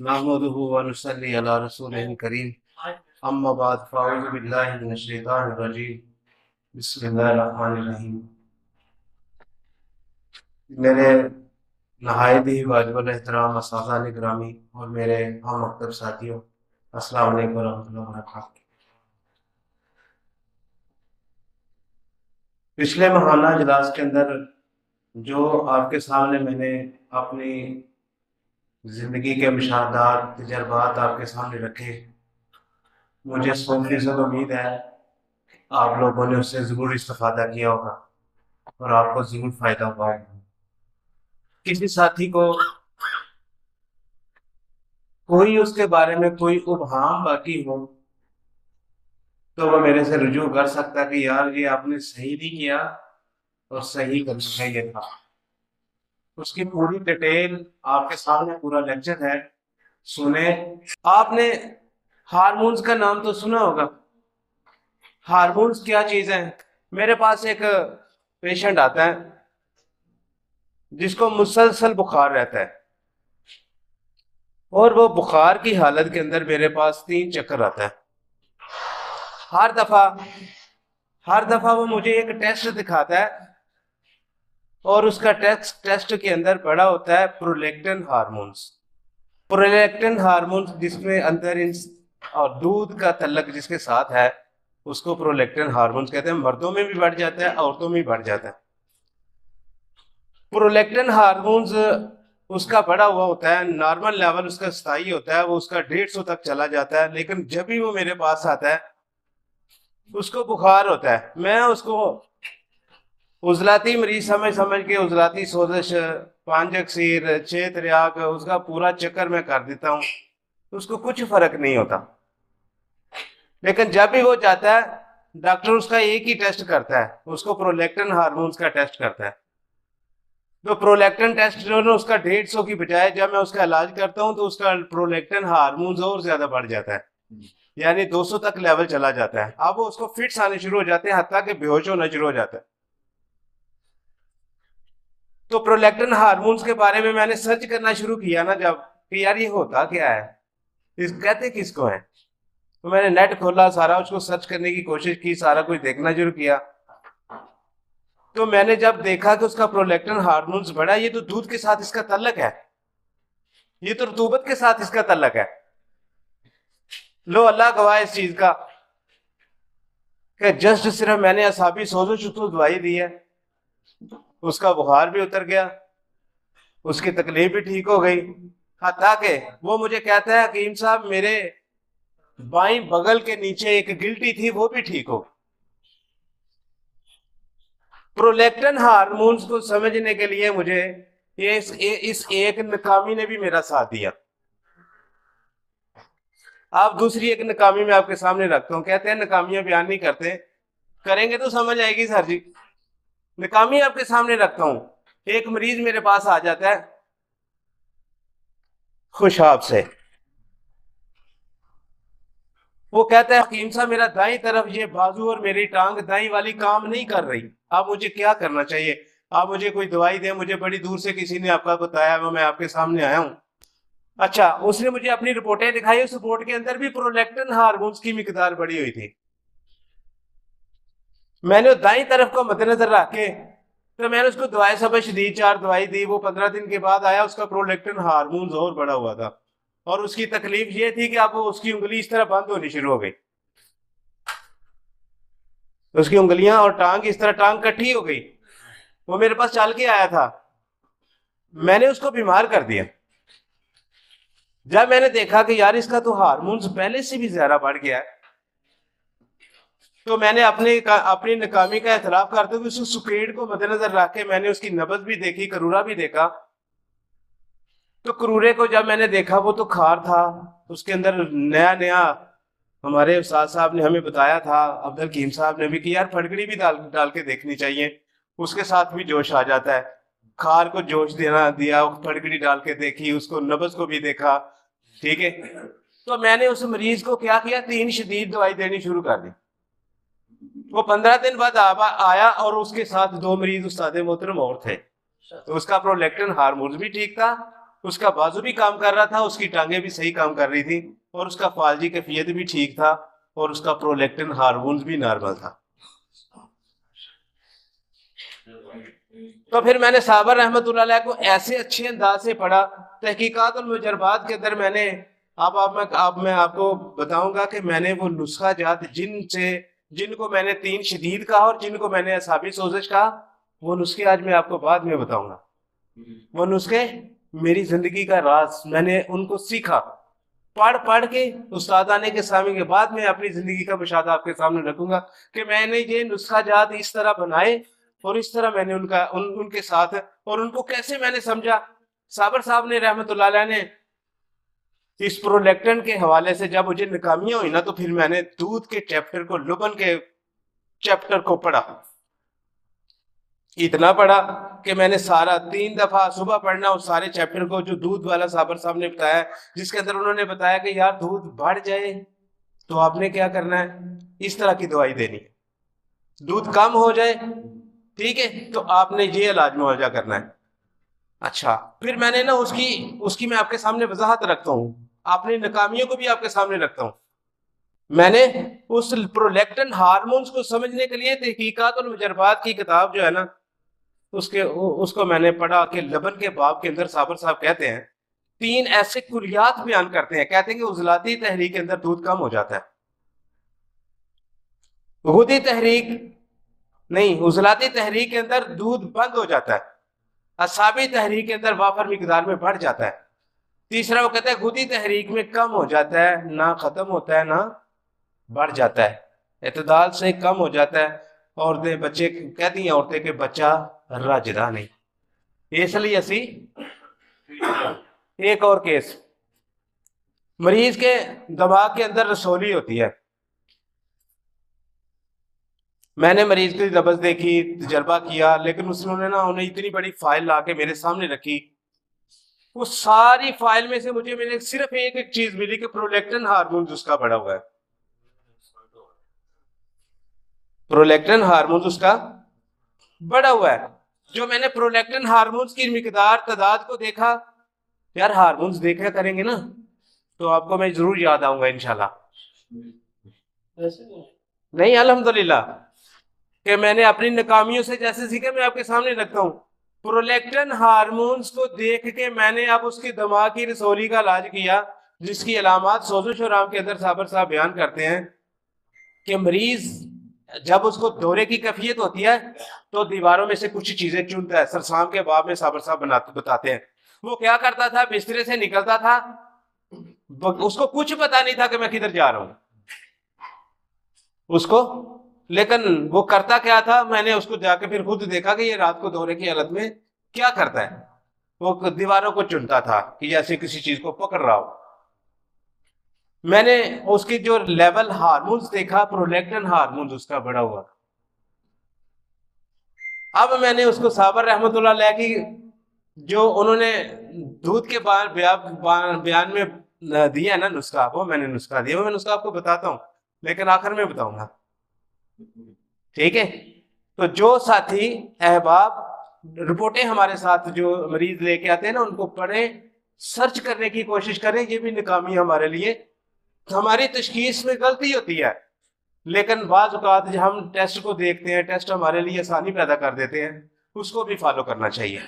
نحمده ونصلي على رسوله الكريم اما بعد فاعوذ بالله من الشیطان الرجیم بسم اللہ الرحمن الرحیم۔ میرے نہایت ہی واجب الاحترام اساتذہ گرامی اور میرے ہم مکتب ساتھیوں، السلام علیکم ورحمۃ اللہ وبرکاتہ۔ پچھلے ماہانہ اجلاس کے اندر جو آپ کے سامنے میں نے اپنی زندگی کے مشاہدات تجربات آپ کے سامنے رکھے، مجھے 100% امید ہے آپ لوگوں نے اس سے ضرور استفادہ کیا ہوگا اور آپ کو ضرور فائدہ ہوا ہوگا۔ کسی ساتھی کو کوئی اس کے بارے میں کوئی ابہام باقی ہو تو وہ میرے سے رجوع کر سکتا کہ یار یہ آپ نے صحیح نہیں کیا اور صحیح کرنا ہے یہ تھا۔ اس کی پوری ڈیٹیل آپ کے سامنے پورا لیکچر ہے، سنیں۔ آپ نے ہارمونز کا نام تو سنا ہوگا۔ ہارمونز کیا چیز ہیں؟ میرے پاس ایک پیشنٹ آتا ہے جس کو مسلسل بخار رہتا ہے، اور وہ بخار کی حالت کے اندر میرے پاس 3 چکر آتا ہے۔ ہر دفعہ وہ مجھے ایک ٹیسٹ دکھاتا ہے، اور اس کا ٹیسٹ کے اندر پڑا ہوتا ہے پرولیکٹن ہارمونز۔ پرولیکٹن ہارمونز جس میں اندر اور دودھ کا تعلق جس کے ساتھ ہے اس کو پرولیکٹن ہارمونز کہتے ہیں۔ مردوں میں بھی بڑھ جاتا ہے، عورتوں میں بھی بڑھ جاتا ہے۔ پرولیکٹن ہارمونز اس کا بڑا ہوا ہوتا ہے، نارمل لیول اس کا 27 ہوتا ہے، وہ اس کا 150 تک چلا جاتا ہے۔ لیکن جب بھی وہ میرے پاس آتا ہے اس کو بخار ہوتا ہے، میں اس کو عضلاتی مریض سمجھ کے عضلاتی سوزش، 5 اکسیر، 6 تریاق، اس کا پورا چکر میں کر دیتا ہوں، اس کو کچھ فرق نہیں ہوتا۔ لیکن جب بھی وہ جاتا ہے ڈاکٹر اس کا ایک ہی ٹیسٹ کرتا ہے، اس کو پرولیکٹن ہارمونز کا ٹیسٹ کرتا ہے۔ تو پرولیکٹن ٹیسٹ جو ہے اس کا 150 کی بجائے جب میں اس کا علاج کرتا ہوں تو اس کا پرولیکٹن ہارمونز اور زیادہ بڑھ جاتا ہے، یعنی 200 تک لیول چلا جاتا ہے۔ اب وہ اس کو فٹس آنے شروع ہو جاتے ہیں، حتیٰ کہ بے ہوش ہونا شروع ہو جاتا ہے۔ تو پرولیکٹن ہارمونز کے بارے میں نے سرچ کرنا شروع کیا نا جب، کہ یار یہ ہوتا کیا ہے، اس کہتے کس کو ہیں، تو میں نے نیٹ کھولا، سارا اس کو سرچ کرنے کی کوشش کی، سارا کچھ دیکھنا شروع کیا۔ تو میں نے جب دیکھا کہ اس کا پرولیکٹن ہارمونز بڑھا، یہ تو دودھ کے ساتھ اس کا تعلق ہے، یہ تو رطوبت کے ساتھ اس کا تعلق ہے۔ لو اللہ گواہ اس چیز کا کہ جسٹ صرف میں نے اعصابی سوزش کو دوائی دی ہے، اس کا بخار بھی اتر گیا، اس کی تکلیف بھی ٹھیک ہو گئی، حتیٰ کہ وہ مجھے کہتا ہے حکیم صاحب میرے بائیں بغل کے نیچے ایک گلٹی تھی وہ بھی ٹھیک ہو۔ پرولیکٹن ہارمونز کو سمجھنے کے لیے مجھے اس ایک ناکامی نے بھی میرا ساتھ دیا۔ آپ دوسری ایک ناکامی میں آپ کے سامنے رکھتا ہوں، کہتے ہیں ناکامیاں بیان نہیں کرتے، کریں گے تو سمجھ آئے گی سر جی۔ ناکامی آپ کے سامنے رکھتا ہوں۔ ایک مریض میرے پاس آ جاتا ہے خوشاب سے، وہ کہتا ہے حکیم صاحب میرا دائیں طرف یہ بازو اور میری ٹانگ دائیں والی کام نہیں کر رہی، آپ مجھے کیا کرنا چاہیے؟ آپ مجھے کوئی دوائی دیں، مجھے بڑی دور سے کسی نے آپ کا بتایا، وہ میں آپ کے سامنے آیا ہوں۔ اچھا، اس نے مجھے اپنی رپورٹیں دکھائی، اس رپورٹ کے اندر بھی پرولیکٹن ہارمونز کی مقدار بڑی ہوئی تھی۔ میں نے دائیں طرف کو مد نظر رکھ کے تو میں نے اس کو دوائی سبش دی، 4 دوائی دی۔ وہ 15 دن کے بعد آیا، اس کا پرولیکٹن ہارمونز اور بڑا ہوا تھا، اور اس کی تکلیف یہ تھی کہ اب اس کی انگلی اس طرح بند ہونی شروع ہو گئی، اس کی انگلیاں اور ٹانگ اس طرح ٹانگ کٹھی ہو گئی۔ وہ میرے پاس چل کے آیا تھا، میں نے اس کو بیمار کر دیا۔ جب میں نے دیکھا کہ یار اس کا تو ہارمونز پہلے سے بھی زیادہ بڑھ گیا ہے، تو میں نے اپنی ناکامی کا اعتراف کرتے ہوئے اس سکیڈ کو مد نظر رکھ کے میں نے اس کی نبض بھی دیکھی، کرورا بھی دیکھا۔ تو کرورے کو جب میں نے دیکھا وہ تو کھار تھا، اس کے اندر نیا ہمارے استاد صاحب نے ہمیں بتایا تھا، عبد الحکیم صاحب نے بھی، کہ یار پھٹکڑی بھی ڈال کے دیکھنی چاہیے، اس کے ساتھ بھی جوش آ جاتا ہے۔ کھار کو جوش دیا، پھٹکڑی ڈال کے دیکھی، اس کو نبض کو بھی دیکھا، ٹھیک ہے۔ تو میں نے اس مریض کو کیا کیا، 3 شدید دوائی دینی شروع کر دی۔ وہ 15 دن بعد آیا، اور اس کے ساتھ 2 مریض استاد محترم اور تھے، تو اس کا پرولیکٹن ہارمونز بھی ٹھیک تھا، اس کا بازو بھی کام کر رہا تھا، اس کی ٹانگیں بھی صحیح کام کر رہی تھی، اور اس کا فالجی کیفیت بھی ٹھیک تھا، اور اس کا پرولیکٹن ہارمونز بھی نارمل تھا۔ تو پھر میں نے صابر رحمت اللہ علیہ کو ایسے اچھے انداز سے پڑھا۔ تحقیقات المجربات کے اندر میں نے میں آپ کو بتاؤں گا کہ میں نے وہ نسخہ جات جن کو میں نے تین شدید کہا اور جن کو میں نے اعصابی سوزش کہا، وہ نسخے آج میں آپ کو بعد میں بتاؤں گا۔ وہ نسخے میری زندگی کا راز، میں نے ان کو سیکھا پڑھ کے، استاد آنے کے سامنے کے بعد میں اپنی زندگی کا مشاہدہ آپ کے سامنے رکھوں گا کہ میں نے یہ نسخہ جات اس طرح بنائے، اور اس طرح میں نے ان کے ساتھ، اور ان کو کیسے میں نے سمجھا۔ صابر صاحب نے رحمت اللہ علیہ نے اس پرولیکٹن کے حوالے سے جب مجھے ناکامیاں ہوئی نا، تو پھر میں نے دودھ کے چیپٹر کو، لبن کے چیپٹر کو پڑھا، اتنا پڑھا کہ میں نے سارا 3 دفعہ صبح پڑھنا اس سارے چیپٹر کو جو دودھ والا صابر صاحب نے بتایا، جس کے اندر انہوں نے بتایا کہ یار دودھ بڑھ جائے تو آپ نے کیا کرنا ہے، اس طرح کی دوائی دینی ہے، دودھ کم ہو جائے ٹھیک ہے تو آپ نے یہ علاج معالجہ کرنا ہے۔ اچھا، پھر میں نے نا اس کی میں آپ کے سامنے وضاحت رکھتا ہوں، اپنی ناکامیوں کو بھی آپ کے سامنے رکھتا ہوں۔ میں نے اس پرولیکٹن ہارمونز کو سمجھنے کے لیے تحقیقات المجربات کی کتاب جو ہے نا، اس کو میں نے پڑھا کہ لبن کے باب کے اندر صابر صاحب کہتے ہیں 3 ایسے کلیات بیان کرتے ہیں، کہتے ہیں کہ عضلاتی تحریک کے اندر دودھ کم ہو جاتا ہے، غدی تحریک نہیں، عضلاتی تحریک کے اندر دودھ بند ہو جاتا ہے، اعصابی تحریک کے اندر وافر مقدار میں بڑھ جاتا ہے، تیسرا وہ کہتا ہے غدی تحریک میں کم ہو جاتا ہے، نہ ختم ہوتا ہے نہ بڑھ جاتا ہے، اعتدال سے کم ہو جاتا ہے۔ عورتیں بچے کہتی ہیں عورتیں کہ بچہ رجدا نہیں، اس لیے اسی ایک اور کیس، مریض کے دماغ کے اندر رسولی ہوتی ہے، میں نے مریض کی نبض دیکھی، تجربہ کیا، لیکن انہیں اتنی بڑی فائل لا کے میرے سامنے رکھی، وہ ساری فائل میں سے مجھے صرف ایک چیز ملی کہ پرولیکٹن ہارمون اس کا بڑھا ہوا ہے، پرولیکٹن ہارمون اس کا بڑھا ہوا ہے۔ جو میں نے پرولیکٹن ہارمونز کی مقدار تعداد کو دیکھا، یار ہارمونز دیکھا کریں گے نا تو آپ کو میں ضرور یاد آؤں گا انشاءاللہ، نہیں الحمدللہ، کہ میں نے اپنی ناکامیوں سے جیسے سیکھا میں آپ کے سامنے رکھتا ہوں۔ پرولیکٹن ہارمونز کو دیکھ کے میں نے اب اس کی دماغ کی رسولی کا علاج کیا، جس کی علامات سوزش و رام کے اندر صابر صاحب بیان کرتے ہیں کہ مریض جب اس کو دورے کی کیفیت ہوتی ہے تو دیواروں میں سے کچھ چیزیں چنتا ہے، سرسام کے باب میں صابر صاحب بتاتے ہیں وہ کیا کرتا تھا، بسترے سے نکلتا تھا، اس کو کچھ پتا نہیں تھا کہ میں کدھر جا رہا ہوں اس کو، لیکن وہ کرتا کیا تھا، میں نے اس کو جا کے پھر خود دیکھا کہ یہ رات کو دورے کی حالت میں کیا کرتا ہے، وہ دیواروں کو چنتا تھا کہ جیسے کسی چیز کو پکڑ رہا ہو۔ میں نے اس کی جو لیول ہارمونز دیکھا، پرولیکٹن ہارمونز اس کا بڑھا ہوا۔ اب میں نے اس کو صابر رحمت اللہ علیہ کی جو انہوں نے دودھ کے بیان میں دیا نا نسخہ، وہ میں نے نسخہ دیا، وہ میں نسخہ آپ کو بتاتا ہوں لیکن آخر میں بتاؤں گا ٹھیک ہے۔ تو جو ساتھی احباب رپورٹیں ہمارے ساتھ جو مریض لے کے آتے ہیں نا، ان کو پڑھیں، سرچ کرنے کی کوشش کریں، یہ بھی ناکامی ہمارے لیے، ہماری تشخیص میں غلطی ہوتی ہے، لیکن بعض اوقات جب ہم ٹیسٹ کو دیکھتے ہیں، ٹیسٹ ہمارے لیے آسانی پیدا کر دیتے ہیں، اس کو بھی فالو کرنا چاہیے۔